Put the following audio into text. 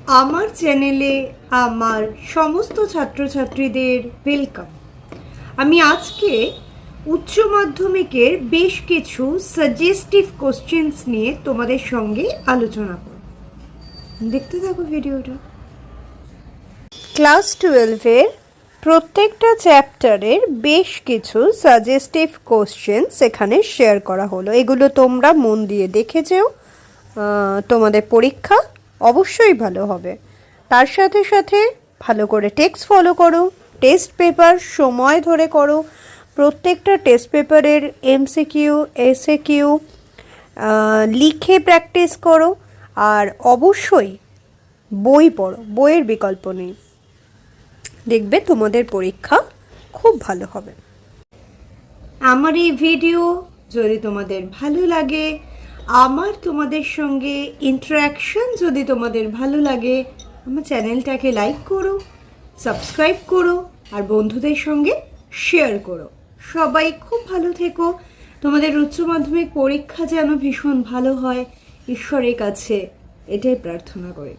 আমার চ্যানেলে আমার সমস্ত ছাত্রছাত্রীদের ওয়েলকাম। আমি আজকে উচ্চ মাধ্যমিকের বেশ কিছু সাজেস্টিভ কোশ্চেন্স নিয়ে তোমাদের সঙ্গে আলোচনা করব। দেখতে থাকো ভিডিওটা। ক্লাস 12-এর প্রত্যেকটা চ্যাপ্টারের বেশ কিছু সাজেস্টিভ কোশ্চেন্স এখানে শেয়ার করা হলো। এগুলো তোমরা মন দিয়ে দেখে যেও, তোমাদের পরীক্ষা অবশ্যই ভালো হবে। তার সাথে সাথে ভালো করে টেক্সট ফলো করো, টেস্ট পেপার সময় ধরে করো। প্রত্যেকটা টেস্ট পেপারের এমসিকিউ এসএকিউ লিখে প্র্যাকটিস করো। আর অবশ্যই বই পড়ো, বইয়ের বিকল্প নেই। দেখবে তোমাদের পরীক্ষা খুব ভালো হবে। আমার এই ভিডিও যদি তোমাদের ভালো লাগে, আমার তোমাদের সঙ্গে ইন্টারাকশন যদি তোমাদের ভালো লাগে, আমার চ্যানেলটাকে লাইক করো, সাবস্ক্রাইব করো আর বন্ধুদের সঙ্গে শেয়ার করো। সবাই খুব ভালো থেকো। তোমাদের উচ্চ মাধ্যমিক পরীক্ষা যেন ভীষণ ভালো হয়, ঈশ্বরের কাছে এটাই প্রার্থনা করি।